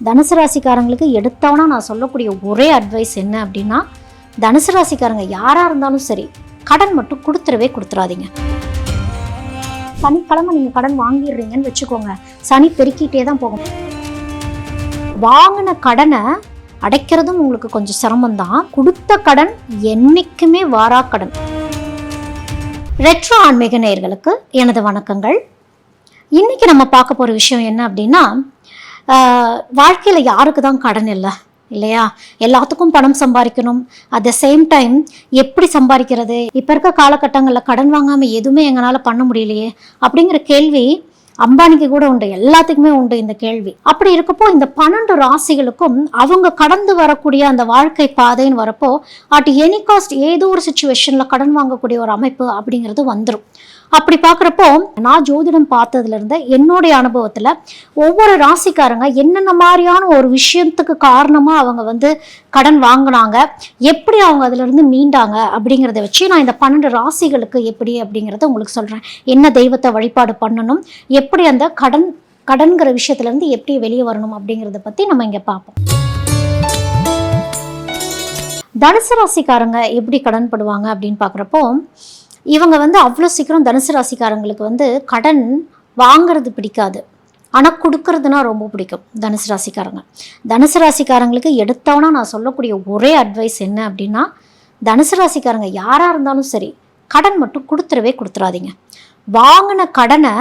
தனுசு ராசிக்காரங்களுக்கு எடுத்தவனா நான் சொல்லக்கூடிய ஒரே அட்வைஸ் என்ன அப்படின்னா, தனுசு ராசிக்காரங்க யாராக இருந்தாலும் சரி, கடன் மட்டும் கொடுத்துறாதீங்க. சனிக்கிழமை நீங்கள் கடன் வாங்கிடுறீங்கன்னு வச்சுக்கோங்க, சனி பெருக்கிட்டே தான் போகும். வாங்கின கடனை அடைக்கிறதும் உங்களுக்கு கொஞ்சம் சிரமம்தான். கொடுத்த கடன் என்னைக்குமே வாரா கடன். ரெட்ரோ ஆன்மீக நேயர்களுக்கு எனது வணக்கங்கள். இன்னைக்கு நம்ம பார்க்க போகிற விஷயம் என்ன அப்படின்னா, வாழ்க்கையில் யாருக்கு தான் கடன் இல்லை இல்லையா? எல்லாத்துக்கும் பணம் சம்பாதிக்கணும். அட் த சேம் டைம் எப்படி சம்பாதிக்கிறது? இப்போ இருக்க காலகட்டங்களில் கடன் வாங்காமல் எதுவுமே எங்களால் பண்ண முடியலையே அப்படிங்கிற கேள்வி அம்பானிக்கு கூட உண்டு, எல்லாத்துக்குமே உண்டு இந்த கேள்வி. அப்படி இருக்கப்போ இந்த 12 ராசிகளுக்கும் அவங்க கடந்து வரக்கூடிய அந்த வாழ்க்கை பாதைன்னு வரப்போ அட் எனி காஸ்ட் ஏதோ ஒரு சுச்சுவேஷனில் கடன் வாங்கக்கூடிய ஒரு அமைப்பு அப்படிங்கிறது வந்துடும். அப்படி பார்க்குறப்போ நான் ஜோதிடம் பார்த்ததுல இருந்த என்னுடைய அனுபவத்தில் ஒவ்வொரு ராசிக்காரங்க என்னென்ன மாதிரியான ஒரு விஷயத்துக்கு காரணமாக அவங்க கடன் வாங்கினாங்க, எப்படி அவங்க அதிலிருந்து மீண்டாங்க அப்படிங்கிறத வச்சு நான் இந்த 12 ராசிகளுக்கு எப்படி அப்படிங்கிறத உங்களுக்கு சொல்கிறேன். என்ன தெய்வத்தை வழிபாடு பண்ணணும், எப்படி அந்த கடன்கிற விஷயத்துலேருந்து எப்படி வெளியே வரணும் அப்படிங்கிறத பற்றி நம்ம இங்கே பார்ப்போம். தனுசு ராசிக்காரங்க எப்படி கடன் படுவாங்க அப்படின்னு பார்க்குறப்போ, இவங்க அவ்வளோ சீக்கிரம் தனுசு ராசிக்காரங்களுக்கு கடன் வாங்கிறது பிடிக்காது, ஆனால் கொடுக்கறதுனா ரொம்ப பிடிக்கும். தனுசு ராசிக்காரங்களுக்கு எடுத்தவனா நான் சொல்லக்கூடிய ஒரே அட்வைஸ் என்ன அப்படின்னா, தனுசு ராசிக்காரங்க யாராக இருந்தாலும் சரி, கடன் மட்டும் கொடுத்துறாதீங்க. வாங்கின கடனை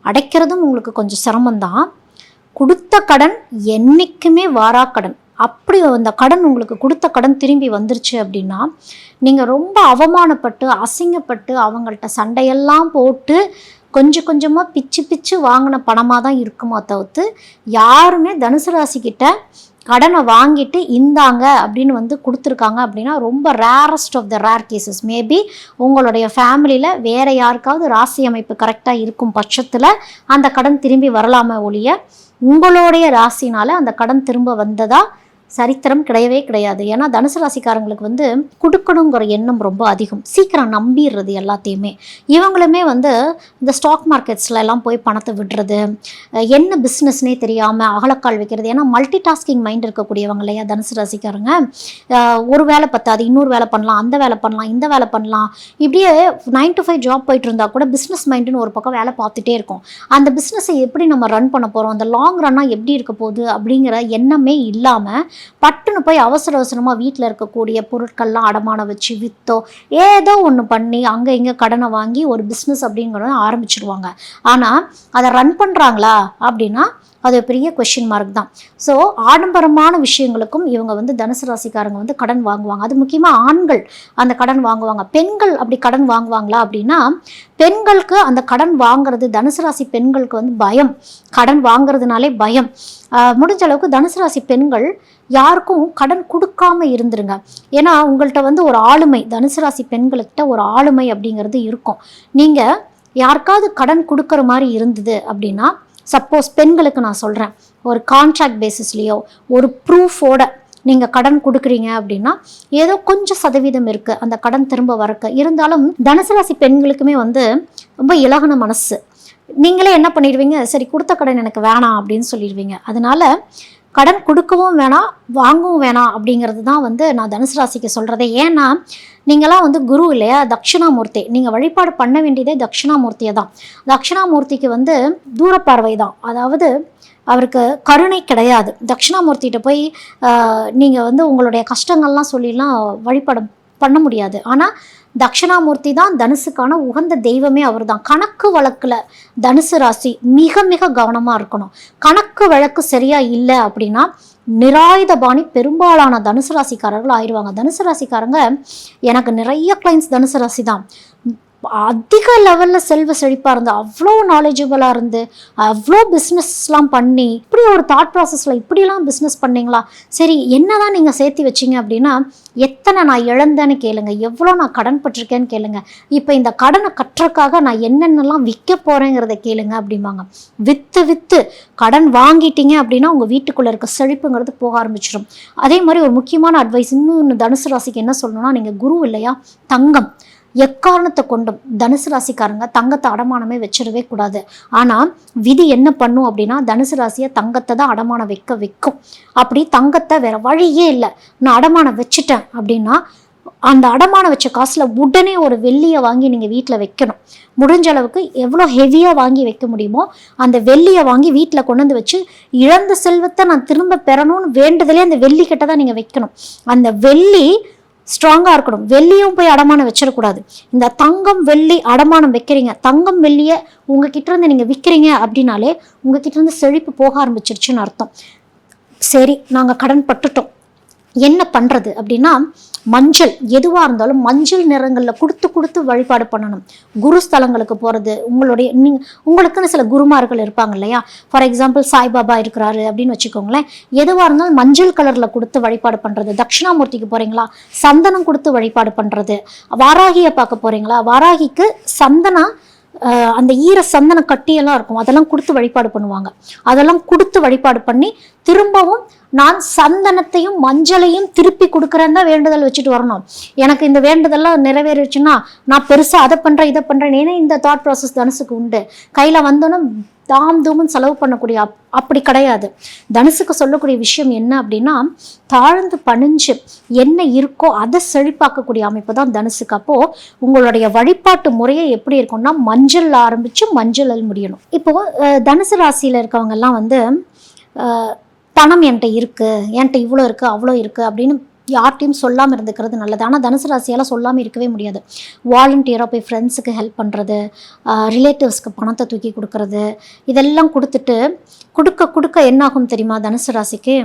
அடைக்கிறதும் உங்களுக்கு கொஞ்சம் சிரமம்தான். கொடுத்த கடன் என்றைக்குமே வாரா கடன். அப்படி அந்த கடன் உங்களுக்கு கொடுத்த கடன் திரும்பி வந்துருச்சு அப்படின்னா, நீங்கள் ரொம்ப அவமானப்பட்டு அசிங்கப்பட்டு அவங்கள்ட்ட சண்டையெல்லாம் போட்டு கொஞ்சம் கொஞ்சமாக பிச்சு வாங்கின பணமாக தான் இருக்குமோ தவிர்த்து, யாருமே தனுசு ராசிக்கிட்ட கடனை வாங்கிட்டு இந்தாங்க அப்படின்னு கொடுத்துருக்காங்க அப்படின்னா ரொம்ப rarest of the rare cases. Maybe உங்களுடைய ஃபேமிலியில் வேறு யாருக்காவது ராசி அமைப்பு கரெக்டாக இருக்கும் பட்சத்தில் அந்த கடன் திரும்பி வரலாமே ஒழிய, உங்களுடைய ராசினால் அந்த கடன் திரும்ப வந்ததா சரித்திரம் கிடையவே கிடையாது. ஏன்னா தனுசு ராசிக்காரங்களுக்கு கொடுக்கணுங்கிற எண்ணம் ரொம்ப அதிகம், சீக்கிரம் நம்பிடுறது எல்லாத்தையுமே. இவங்களுமே இந்த ஸ்டாக் மார்க்கெட்ஸ்ல எல்லாம் போய் பணத்தை விடுறது, என்ன பிஸ்னஸ்னே தெரியாமல் அகலக்கால் வைக்கிறது. ஏன்னா மல்டி டாஸ்கிங் மைண்ட் இருக்கக்கூடியவங்க இல்லையா தனுசு ராசிக்காரங்க. ஒரு வேலை பத்தாது, இன்னொரு வேலை பண்ணலாம், அந்த வேலை பண்ணலாம், இந்த வேலை பண்ணலாம். இப்படியே 9 to 5 ஜாப் போயிட்டு இருந்தால் கூட பிஸ்னஸ் மைண்டுன்னு ஒரு பக்கம் வேலை பார்த்துட்டே இருக்கும். அந்த பிஸ்னஸை எப்படி நம்ம ரன் பண்ண போகிறோம், அந்த லாங் ரன்னாக எப்படி இருக்க போகுது அப்படிங்கிற எண்ணமே இல்லாமல் பட்டுன்னு போய் அவசரமாக வீட்டில் இருக்கக்கூடிய பொருட்கள்லாம் அடமான வச்சு விற்றோ ஏதோ ஒன்று பண்ணி அங்கே இங்கே கடனை வாங்கி ஒரு பிஸ்னஸ் அப்படிங்கிறத ஆரம்பிச்சிடுவாங்க. ஆனால் அதை ரன் பண்ணுறாங்களா அப்படின்னா அது பெரிய கொஷின் மார்க் தான். ஸோ ஆடம்பரமான விஷயங்களுக்கும் இவங்க தனுசு ராசிக்காரங்க கடன் வாங்குவாங்க. அது முக்கியமாக ஆண்கள் அந்த கடன் வாங்குவாங்க. பெண்கள் அப்படி கடன் வாங்குவாங்களா அப்படின்னா, பெண்களுக்கு அந்த கடன் வாங்குறது, தனுசு ராசி பெண்களுக்கு பயம், கடன் வாங்குறதுனாலே பயம். முடிஞ்ச அளவுக்கு தனுசு ராசி பெண்கள் யாருக்கும் கடன் கொடுக்காம இருந்துருங்க. ஏன்னா உங்கள்கிட்ட ஒரு ஆளுமை, தனுசு ராசி பெண்கள்கிட்ட ஒரு ஆளுமை அப்படிங்கிறது இருக்கும். நீங்கள் யாருக்காவது கடன் கொடுக்குற மாதிரி இருந்தது அப்படின்னா, சப்போஸ் பெண்களுக்கு நான் சொல்கிறேன், ஒரு கான்ட்ராக்ட் பேசிஸ்லேயோ ஒரு ப்ரூஃபோட நீங்கள் கடன் கொடுக்குறீங்க அப்படின்னா ஏதோ கொஞ்சம் சதவீதம் இருக்குது அந்த கடன் திரும்ப வரக்க. இருந்தாலும் தனுசு ராசி பெண்களுக்குமே ரொம்ப இலகுன மனசு. நீங்களே என்ன பண்ணிடுவீங்க, சரி கொடுத்த கடன் எனக்கு வேணாம் அப்படின்னு சொல்லிடுவீங்க. அதனால கடன் கொடுக்கவும் வேணாம், வாங்கவும் வேணாம் அப்படிங்கிறது தான் நான் தனுசு ராசிக்கு சொல்கிறதே. ஏன்னா நீங்களாம் குரு இல்லையா, தட்சிணாமூர்த்தி. நீங்கள் வழிபாடு பண்ண வேண்டியதே தட்சிணாமூர்த்தியை தான். தட்சிணாமூர்த்திக்கு தூரப்பார்வை தான், அதாவது அவருக்கு கருணை கிடையாது. தட்சிணாமூர்த்திகிட்ட போய் நீங்கள் உங்களுடைய கஷ்டங்கள்லாம் சொல்லிலாம் வழிபாடு பண்ண முடியாது. ஆனால் தட்சிணாமூர்த்தி தான் தனுசுக்கான உகந்த தெய்வமே அவர் தான். கணக்கு வழக்கில் தனுசு ராசி மிக மிக கவனமாக இருக்கணும். கணக்கு வழக்கு சரியாக இல்லை அப்படின்னா நிராயுதபாணி பெரும்பாலான தனுசு ராசிக்காரர்கள் ஆயிடுவாங்க. தனுசு ராசிக்காரங்க எனக்கு நிறைய கிளைண்ட்ஸ் தனுசு ராசி தான். அதிக லெவலில் செல்வ செழிப்பாக இருந்து, அவ்வளோ நாலேஜபிளாக இருந்து, அவ்வளோ பிஸ்னஸ்லாம் பண்ணி, இப்படி ஒரு தாட் ப்ராசஸில் இப்படிலாம் பிஸ்னஸ் பண்ணிங்களா, சரி என்ன தான் நீங்கள் சேர்த்து வச்சிங்க அப்படின்னா, எத்தனை நான் இழந்தேன்னு கேளுங்க, எவ்வளோ நான் கடன் பட்டிருக்கேன்னு கேளுங்க, இப்போ இந்த கடனை கட்டுறதுக்காக நான் என்னென்னலாம் விற்க போகிறேங்கிறத கேளுங்க அப்படிம்பாங்க. விற்று கடன் வாங்கிட்டீங்க அப்படின்னா உங்கள் வீட்டுக்குள்ளே இருக்க செழிப்புங்கிறது போக ஆரம்பிச்சிடும். அதே மாதிரி ஒரு முக்கியமான அட்வைஸ் இன்னும் தனுசு ராசிக்கு என்ன சொல்லணும்னா, நீங்கள் குரு இல்லையா, தங்கம் எக்காரணத்தை கொண்டும் தனுசு ராசிக்காரங்க தங்கத்தை அடமானமே வச்சிடவே கூடாது. ஆனால் விதி என்ன பண்ணும் அப்படின்னா தனுசு ராசியை தங்கத்தை தான் அடமானம் வைக்கும். அப்படி தங்கத்தை வேற வழியே இல்லை, நான் அடமானம் வச்சுட்டேன் அப்படின்னா அந்த அடமானம் வச்ச காசுல உடனே ஒரு வெள்ளியை வாங்கி நீங்கள் வீட்டில் வைக்கணும். முடிஞ்ச அளவுக்கு எவ்வளோ ஹெவியாக வாங்கி வைக்க முடியுமோ அந்த வெள்ளியை வாங்கி வீட்டில் கொண்டு வந்து வச்சு இழந்த செல்வத்தை நான் திரும்ப பெறணும்னு வேண்டுதலே அந்த வெள்ளி கிட்ட தான் நீங்கள் வைக்கணும். அந்த வெள்ளி ஸ்ட்ராங்காக இருக்கணும். வெள்ளியும் போய் அடமானம் வச்சிடக்கூடாது. இந்த தங்கம் வெள்ளி அடமானம் வைக்கிறீங்க, தங்கம் வெள்ளியை உங்ககிட்ட இருந்து நீங்கள் விற்கிறீங்க அப்படின்னாலே உங்ககிட்ட இருந்து செழிப்பு போக ஆரம்பிச்சிருச்சுன்னு அர்த்தம். சரி, நாங்கள் கடன் பட்டுட்டோம், என்ன பண்ணுறது அப்படின்னா மஞ்சள் எதுவாக இருந்தாலும் மஞ்சள் நிறங்களில் கொடுத்து வழிபாடு பண்ணணும். குரு ஸ்தலங்களுக்கு போகிறது, உங்களுக்குன்னு சில குருமார்கள் இருப்பாங்க இல்லையா, ஃபார் எக்ஸாம்பிள் சாய்பாபா இருக்கிறாரு அப்படின்னு வச்சுக்கோங்களேன். எதுவாக இருந்தாலும் மஞ்சள் கலரில் கொடுத்து வழிபாடு பண்ணுறது. தட்சிணாமூர்த்திக்கு போகிறீங்களா, சந்தனம் கொடுத்து வழிபாடு பண்ணுறது. வாராகியை பார்க்க போகிறீங்களா, வாராகிக்கு சந்தனா அந்த ஈர சந்தன கட்டியெல்லாம் இருக்கும், அதெல்லாம் கொடுத்து வழிபாடு பண்ணுவாங்க. அதெல்லாம் கொடுத்து வழிபாடு பண்ணி திரும்பவும் நான் சந்தனத்தையும் மஞ்சளையும் திருப்பி கொடுக்குறேன் தான் வேண்டுதல் வச்சுட்டு வரணும். எனக்கு இந்த வேண்டுதல்லாம் நிறைவேறிச்சுன்னா நான் பெருசாக அதை பண்ணுறேன் இதை பண்ணுறேன், ஏன்னா இந்த தாட் ப்ராசஸ் தனுசுக்கு உண்டு. கையில் வந்தோன்னா தாம் தூமன் செலவு பண்ணக்கூடிய அப்படி கிடையாது. தனுசுக்கு சொல்லக்கூடிய விஷயம் என்ன அப்படின்னா தாழ்ந்து பணிஞ்சு என்ன இருக்கோ அதை செழிப்பாக்கக்கூடிய அமைப்பு தான் தனுசுக்கு. அப்போது உங்களுடைய வழிபாட்டு முறையை எப்படி இருக்கும்னா மஞ்சள் ஆரம்பித்து மஞ்சள் முடியணும். இப்போது தனுசு ராசியில் இருக்கவங்கெல்லாம் பணம் என்கிட்ட இருக்குது, என்கிட்ட இவ்வளோ இருக்குது அவ்வளோ இருக்குது அப்படின்னு யார்ட்டையும் சொல்லாமல் இருந்துக்கிறது நல்லது. ஆனால் தனுசு ராசியால் சொல்லாமல் இருக்கவே முடியாது. வாலண்டியராக போய் ஃப்ரெண்ட்ஸுக்கு ஹெல்ப் பண்ணுறது, ரிலேட்டிவ்ஸ்க்கு பணத்தை தூக்கி கொடுக்கறது, இதெல்லாம் கொடுக்க என்னாகும் தெரியுமா? தனுசு ராசிக்கு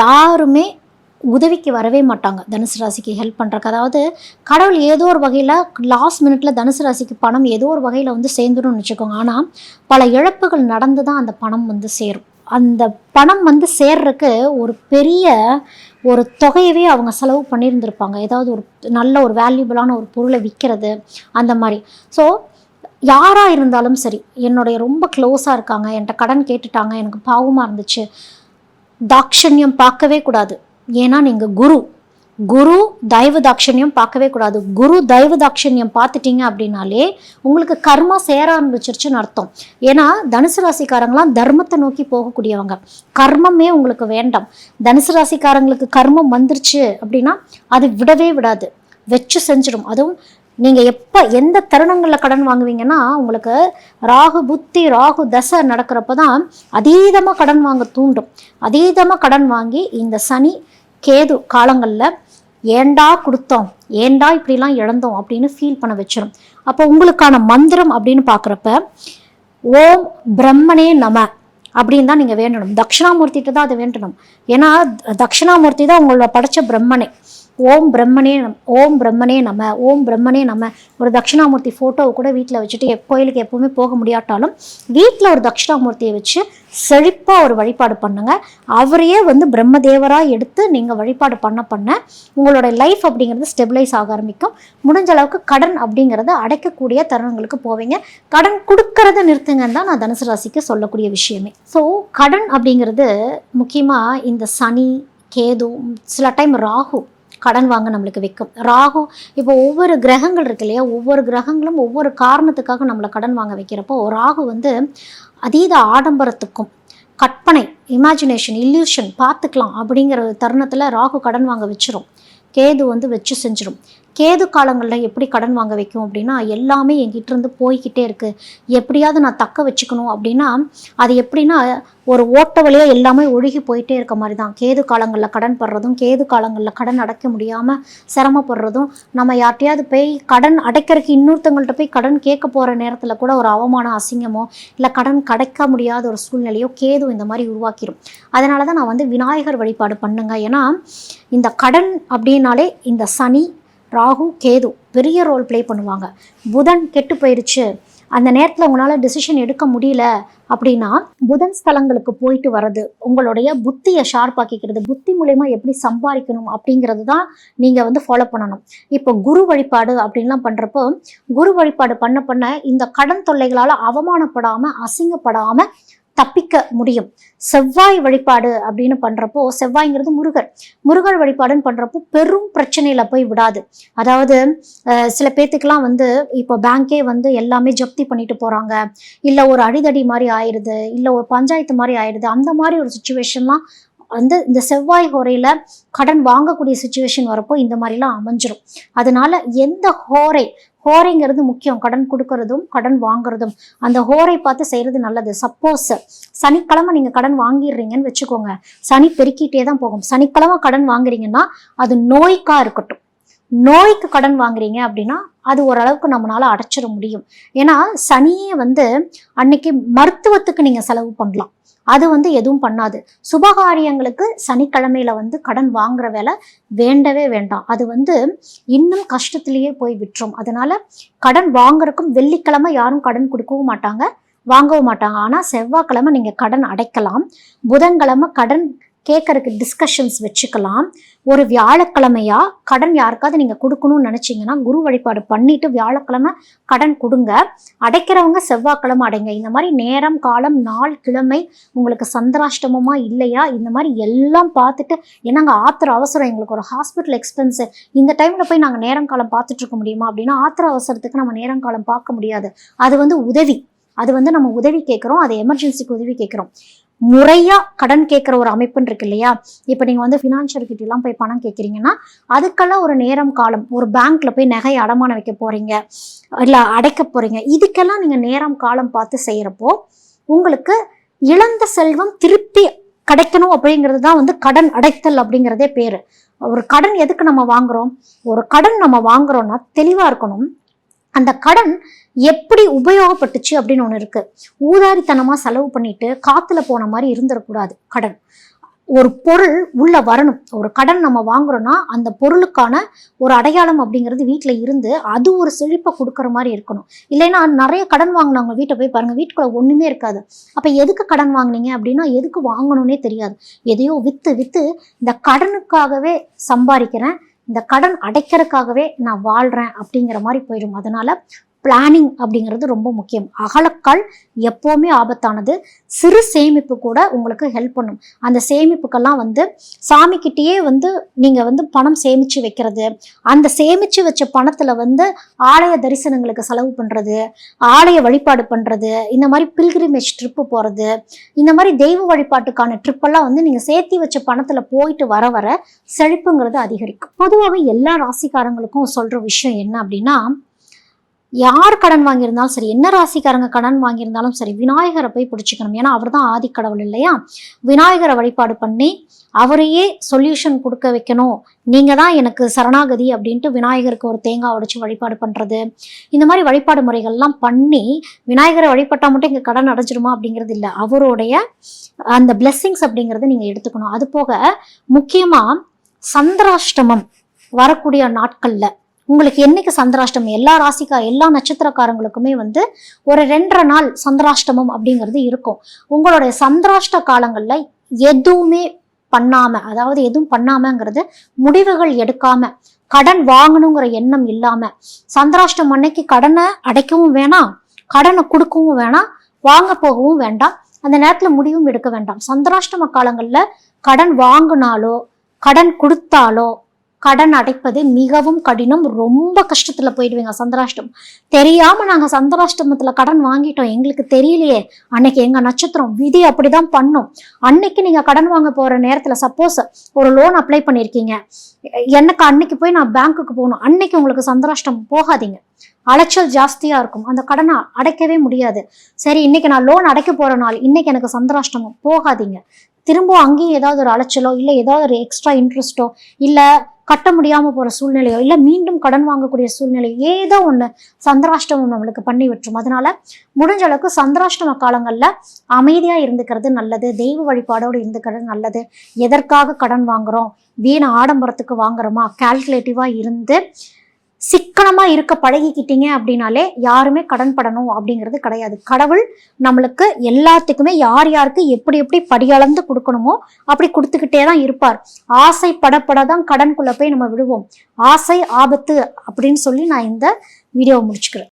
யாருமே உதவிக்கு வரவே மாட்டாங்க. தனுசு ராசிக்கு ஹெல்ப் பண்ணுறக்கு, அதாவது கடவுள் ஏதோ ஒரு வகையில் லாஸ்ட் மினிட்ல தனுசு ராசிக்கு பணம் ஏதோ ஒரு வகையில் சேர்ந்துடும்னு வச்சுக்கோங்க. ஆனால் பல இழப்புகள் நடந்து தான் அந்த பணம் சேரும். அந்த பணம் சேர்றதுக்கு ஒரு பெரிய ஒரு தொகையவே அவங்க செலவு பண்ணியிருந்திருப்பாங்க. ஏதாவது ஒரு நல்ல ஒரு வேல்யூபிளான ஒரு பொருளை விற்கிறது அந்த மாதிரி. ஸோ யாராக இருந்தாலும் சரி, என்னுடைய ரொம்ப க்ளோஸாக இருக்காங்க, என்கிட்ட கடன் கேட்டுட்டாங்க, எனக்கு பாவமாக இருந்துச்சு, தாட்சண்யம் பார்க்கவே கூடாது. ஏன்னா நீங்கள் குரு தெய்வ தாட்சண்யம் பார்க்கவே கூடாது. குரு தெய்வ தாட்சண்யம் பார்த்துட்டீங்க அப்படின்னாலே உங்களுக்கு கர்மா சேர ஆரம்பிச்சிருச்சுன்னு அர்த்தம். ஏன்னா தனுசு ராசிக்காரங்களாம் தர்மத்தை நோக்கி போகக்கூடியவங்க. கர்மமே உங்களுக்கு வேண்டாம். தனுசு ராசிக்காரங்களுக்கு கர்மம் வந்துருச்சு அப்படின்னா அது விடவே விடாது, வச்சு செஞ்சிடும். அதுவும் நீங்கள் எந்த தருணங்களில் கடன் வாங்குவீங்கன்னா உங்களுக்கு ராகு புத்தி ராகு தசை நடக்கிறப்ப தான் அதீதமாக கடன் வாங்க தூண்டும். அதீதமாக கடன் வாங்கி இந்த சனி கேது காலங்களில் ஏண்டா கொடுத்தோம், ஏண்டா இப்படிலாம் இழந்தோம் அப்படின்னு ஃபீல் பண்ண வச்சிடும். அப்போ உங்களுக்கான மந்திரம் அப்படின்னு பார்க்குறப்ப ஓம் பிரம்மனே நம அப்படின்னு தான் நீங்கள் வேண்டணும். தட்சிணாமூர்த்திகிட்ட தான் அதை வேண்டணும். ஏன்னா தட்சிணாமூர்த்தி தான் உங்களோட படைச்ச பிரம்மனே. ஓம் பிரம்மனே நம, ஓம் பிரம்மனே நம. ஒரு தட்சிணாமூர்த்தி ஃபோட்டோவை கூட வீட்டில் வச்சுட்டு கோயிலுக்கு எப்பவுமே போக முடியாட்டாலும் வீட்டில் ஒரு தட்சிணாமூர்த்தியை வச்சு செழிப்பாக ஒரு வழிபாடு பண்ணுங்க. அவரையே பிரம்மதேவராக எடுத்து நீங்கள் வழிபாடு பண்ண உங்களோட லைஃப் அப்படிங்கிறது ஸ்டெபிளைஸ் ஆக ஆரம்பிக்கும். முடிஞ்ச அளவுக்கு கடன் அப்படிங்கிறத அடைக்கக்கூடிய தருணங்களுக்கு போவீங்க. கடன் கொடுக்கறத நிறுத்துங்கன்னு தான் நான் தனுசு ராசிக்கு சொல்லக்கூடிய விஷயமே. ஸோ கடன் அப்படிங்கிறது முக்கியமாக இந்த சனி கேது, சில டைம் ராகு கடன் வாங்க நம்மளுக்கு வைக்கும். ராகு இப்போ ஒவ்வொரு கிரகங்கள் இருக்கு இல்லையா, ஒவ்வொரு கிரகங்களும் ஒவ்வொரு காரணத்துக்காக நம்மளை கடன் வாங்க வைக்கிறப்போ ராகு அதீத ஆடம்பரத்துக்கும் கற்பனை, இமேஜினேஷன், இல்யூஷன் பார்த்துக்கலாம் அப்படிங்கிற தருணத்தில் ராகு கடன் வாங்க வச்சிரும். கேது வச்சு செஞ்சிடும். கேது காலங்களில் எப்படி கடன் வாங்க வைக்கும் அப்படின்னா எல்லாமே என்கிட்ட இருந்து போய்கிட்டே இருக்குது, எப்படியாவது நான் தக்க வச்சுக்கணும் அப்படின்னா அது எப்படின்னா ஒரு ஓட்ட வழியாக எல்லாமே ஒழுகி போயிட்டே இருக்க மாதிரி தான். கேது காலங்களில் கடன் படுறதும், கேது காலங்களில் கடன் அடைக்க முடியாமல் சிரமப்படுறதும், நம்ம யார்ட்டையாவது போய் கடன் அடைக்கிறதுக்கு இன்னொருத்தவங்கள்ட்ட போய் கடன் கேட்க போகிற நேரத்தில் கூட ஒரு அவமான அசிங்கமோ இல்லை கடன் கிடைக்க முடியாத ஒரு சூழ்நிலையோ கேது இந்த மாதிரி உருவாக்கிடும். அதனால தான் நான் விநாயகர் வழிபாடு பண்ணுங்க. ஏன்னா இந்த கடன் அப்படின்னாலே இந்த சனி ராகு கேது பெரிய ரோல் ப்ளே பண்ணுவாங்க. புதன் கெட்டு போயிடுச்சு, அந்த நேரத்தில் உங்களால் டிசிஷன் எடுக்க முடியல அப்படின்னா புதன் ஸ்தலங்களுக்கு போயிட்டு வர்றது உங்களுடைய புத்தியை ஷார்ப்பாக்கிக்கிறது. புத்தி மூலயமா எப்படி சம்பாதிக்கணும் அப்படிங்கிறது தான் நீங்கள் ஃபாலோ பண்ணணும். இப்போ குரு வழிபாடு அப்படின்லாம் பண்ணுறப்போ குரு வழிபாடு பண்ண இந்த கடன் தொல்லைகளால் அவமானப்படாமல் அசிங்கப்படாமல் தப்பிக்க முடியும். செவ்வாய் வழிபாடு அப்படின்னு பண்றப்போ, செவ்வாய்ங்கிறது முருகர் வழிபாடுன்னு பண்றப்போ பெரும் பிரச்சனையில போய் விடாது. அதாவது சில பேத்துக்கெல்லாம் வந்து இப்போ பேங்கே வந்து எல்லாமே ஜப்தி பண்ணிட்டு போறாங்க, இல்ல ஒரு அடிதடி மாதிரி ஆயிடுது, இல்ல ஒரு பஞ்சாயத்து மாதிரி ஆயிடுது. அந்த மாதிரி ஒரு சுச்சுவேஷன்லாம் வந்து இந்த செவ்வாய் ஹோரையில கடன் வாங்கக்கூடிய சுச்சுவேஷன் வரப்போ இந்த மாதிரிலாம் அமைஞ்சிரும். அதனால எந்த ஹோரைங்கிறது முக்கியம். கடன் கொடுக்கறதும் கடன் வாங்குறதும் அந்த ஹோரை பார்த்து செய்யறது நல்லது. சப்போஸ் சனிக்கிழமை நீங்க கடன் வாங்கிடுறீங்கன்னு வச்சுக்கோங்க, சனி பெருக்கிட்டே தான் போகும். சனிக்கிழமை கடன் வாங்குறீங்கன்னா அது நோய்க்கா இருக்கட்டும். நோய்க்கு கடன் வாங்குறீங்க அப்படின்னா அது ஓரளவுக்கு நம்மளால அடைச்சிட முடியும். ஏன்னா சனியே வந்து அன்னைக்கு மருத்துவத்துக்கு நீங்க செலவு பண்ணலாம், அது வந்து எதுவும் பண்ணாது. சுபகாரியங்களுக்கு சனிக்கிழமையில வந்து கடன் வாங்குற வேலை வேண்டவே வேண்டாம். அது வந்து இன்னும் கஷ்டத்திலேயே போய் விட்டுரும். அதனால கடன் வாங்குறதுக்கும் வெள்ளிக்கிழமை யாரும் கடன் கொடுக்கவும் மாட்டாங்க, வாங்கவும் மாட்டாங்க. ஆனா செவ்வாய்க்கிழமை நீங்க கடன் அடைக்கலாம், புதன்கிழமை கடன் கேட்கறதுக்கு டிஸ்கஷன்ஸ் வச்சுக்கலாம். ஒரு வியாழக்கிழமையா கடன் யாருக்காவது நீங்க கொடுக்கணும்னு நினைச்சீங்கன்னா குரு வழிபாடு பண்ணிட்டு வியாழக்கிழமை கடன் கொடுங்க. அடைக்கிறவங்க செவ்வாய்க்கிழமை அடைங்க. இந்த மாதிரி நேரம் காலம் நாள் கிழமை உங்களுக்கு சந்திராஷ்டமமா இல்லையா இந்த மாதிரி எல்லாம் பார்த்துட்டு, என்னங்க ஆத்திர அவசரம், எங்களுக்கு ஒரு ஹாஸ்பிட்டல் எக்ஸ்பென்ஸ், இந்த டைம்ல போய் நாங்கள் நேரம் காலம் பார்த்துட்டு இருக்க முடியுமா அப்படின்னா ஆத்திர அவசரத்துக்கு நம்ம நேரம் காலம் பார்க்க முடியாது. அது வந்து உதவி, அது வந்து நம்ம உதவி கேட்குறோம், அது எமர்ஜென்சிக்கு உதவி கேட்குறோம். முறையா கடன் கேட்குற ஒரு அமைப்புன்னு இருக்கு இல்லையா? இப்போ நீங்க வந்து ஃபினான்ஷியல் கிட்ட எல்லாம் போய் பணம் கேட்குறீங்கன்னா அதுக்கெல்லாம் ஒரு நேரம் காலம், ஒரு பேங்க்ல போய் நகை அடமானம் வைக்க போறீங்க, இல்ல அடைக்க போறீங்க, இதுக்கெல்லாம் நீங்க நேரம் காலம் பார்த்து செய்யறப்போ உங்களுக்கு இழந்த செல்வம் திருப்பி கிடைக்கணும். அப்படிங்கிறது தான் வந்து கடன் அடைத்தல் அப்படிங்கிறதே பேரு. ஒரு கடன் எதுக்கு நம்ம வாங்குறோம்? ஒரு கடன் நம்ம வாங்குறோம்னா தெளிவா இருக்கணும். அந்த கடன் எப்படி உபயோகப்பட்டுச்சு அப்படின்னு ஒண்ணு இருக்கு. ஊதாரித்தனமா செலவு பண்ணிட்டு காத்துல போன மாதிரி இருந்துடக்கூடாது. கடன் ஒரு பொருள் உள்ள வரணும். ஒரு கடன் நம்ம வாங்குறோம்னா அந்த பொருளுக்கான ஒரு அடையாளம் அப்படிங்கிறது வீட்டுல இருந்து அது ஒரு செழிப்பை கொடுக்குற மாதிரி இருக்கணும். இல்லைன்னா நிறைய கடன் வாங்கினவங்க வீட்டை போய் பாருங்க, வீட்டுக்குள்ள ஒண்ணுமே இருக்காது. அப்ப எதுக்கு கடன் வாங்கினீங்க அப்படின்னா எதுக்கு வாங்கணும்னே தெரியாது. எதையோ வித்து இந்த கடனுக்காகவே சம்பாதிக்கிறேன், இந்த கடன் அடைக்கிறதுக்காகவே நான் வாழ்றேன் அப்படிங்கிற மாதிரி போயிடும். அதனால பிளானிங் அப்படிங்கிறது ரொம்ப முக்கியம். அகலக்கால் எப்போவுமே ஆபத்தானது. சிறு சேமிப்பு கூட உங்களுக்கு ஹெல்ப் பண்ணும். அந்த சேமிப்புக்கெல்லாம் வந்து சாமிக்கிட்டேயே வந்து நீங்க வந்து பணம் சேமிச்சு வைக்கிறது, அந்த சேமிச்சு வச்ச பணத்துல வந்து ஆலய தரிசனங்களுக்கு செலவு பண்றது, ஆலய வழிபாடு பண்றது, இந்த மாதிரி பில்கிரிமேஜ் ட்ரிப்பு போறது, இந்த மாதிரி தெய்வ வழிபாட்டுக்கான ட்ரிப்பெல்லாம் வந்து நீங்க சேர்த்தி வச்ச பணத்துல போயிட்டு வர செழிப்புங்கிறது அதிகரிக்கும். பொதுவாகவே எல்லா ராசிக்காரங்களுக்கும் சொல்ற விஷயம் என்ன அப்படின்னா, யார் கடன் வாங்கியிருந்தாலும் சரி, என்ன ராசிக்காரங்க கடன் வாங்கியிருந்தாலும் சரி, விநாயகரை போய் பிடிச்சிக்கணும். ஏன்னா அவர் தான் ஆதிக்கடவுள் இல்லையா? விநாயகரை வழிபாடு பண்ணி அவரையே சொல்யூஷன் கொடுக்க வைக்கணும். நீங்க தான் எனக்கு சரணாகதி அப்படின்ட்டு விநாயகருக்கு ஒரு தேங்காய் உடைச்சு வழிபாடு பண்றது, இந்த மாதிரி வழிபாடு முறைகள்லாம் பண்ணி விநாயகரை வழிபட்டா மட்டும் இங்க கடன் அடைஞ்சிருமா அப்படிங்கிறது இல்லை. அவருடைய அந்த பிளெஸ்ஸிங்ஸ் அப்படிங்கிறத நீங்க எடுத்துக்கணும். அது போக முக்கியமா சந்திராஷ்டமம் வரக்கூடிய நாட்கள்ல உங்களுக்கு என்னைக்கு சந்திராஷ்டமம், எல்லா நட்சத்திரக்காரங்களுக்குமே வந்து ஒரு 2.5 நாள் சந்திராஷ்டமம் அப்படிங்கிறது இருக்கும். உங்களுடைய சந்திராஷ்ட காலங்கள்ல எதுவுமே பண்ணாம, அதாவது எதுவும் பண்ணாமங்கிறது முடிவுகள் எடுக்காம, கடன் வாங்கணுங்கிற எண்ணம் இல்லாம, சந்திராஷ்டம் அன்னைக்கு கடனை அடைக்கவும் வேணாம், கடனை கொடுக்கவும் வேணாம், வாங்க போகவும் வேண்டாம், அந்த நேரத்துல முடிவும் எடுக்க வேண்டாம். சந்திராஷ்டம காலங்கள்ல கடன் வாங்கினாலோ கடன் கொடுத்தாலோ கடன் அடைப்பது மிகவும் கடினம். ரொம்ப கஷ்டத்துல போயிடுவீங்க. சந்திராஷ்டம் தெரியாம நாங்க சந்திராஷ்டமத்துல கடன் வாங்கிட்டோம், எங்களுக்கு தெரியலையே, அன்னைக்கு எங்க நட்சத்திரம் விதி அப்படிதான் பண்ணும். அன்னைக்கு நீங்க கடன் வாங்க போற நேரத்துல சப்போஸ் ஒரு லோன் அப்ளை பண்ணிருக்கீங்க, எனக்கு அன்னைக்கு போய் நான் பேங்க்குக்கு போகணும், அன்னைக்கு உங்களுக்கு சந்திராஷ்டம் போகாதீங்க. அலைச்சல் ஜாஸ்தியா இருக்கும், அந்த கடனை அடைக்கவே முடியாது. சரி இன்னைக்கு நான் லோன் அடைக்க போற நாள், இன்னைக்கு எனக்கு சந்திராஷ்டமம், போகாதீங்க. திரும்ப அங்கேயும் ஏதாவது ஒரு அலைச்சலோ இல்ல ஏதாவது ஒரு எக்ஸ்ட்ரா இன்ட்ரெஸ்டோ இல்ல கட்ட முடியாம போற சூழ்நிலையோ இல்ல மீண்டும் கடன் வாங்கக்கூடிய சூழ்நிலை ஏதோ ஒண்ணு சந்திராஷ்டமம் நம்மளுக்கு பண்ணி விட்டுரும். அதனால முடிஞ்ச அளவுக்கு சந்திராஷ்டம காலங்கள்ல அமைதியா இருந்துக்கிறது நல்லது, தெய்வ வழிபாடோடு இருந்துக்கிறது நல்லது. எதற்காக கடன் வாங்குறோம், வீண ஆடம்பரத்துக்கு வாங்குறோமா, கால்குலேட்டிவா இருந்து சிக்கனமா இருக்க பழகிக்கிட்டீங்க அப்படின்னாலே யாருமே கடன் படணும் அப்படிங்கிறது கிடையாது. கடவுள் நம்மளுக்கு எல்லாத்துக்குமே யார் யாருக்கு எப்படி எப்படி படியளந்து கொடுக்கணுமோ அப்படி கொடுத்துக்கிட்டே தான் இருப்பார். ஆசைப்படப்படதான் கடனுக்குள்ள போய் நம்ம விடுவோம். ஆசை ஆபத்து அப்படின்னு சொல்லி நான் இந்த வீடியோவை முடிச்சுக்கிறேன்.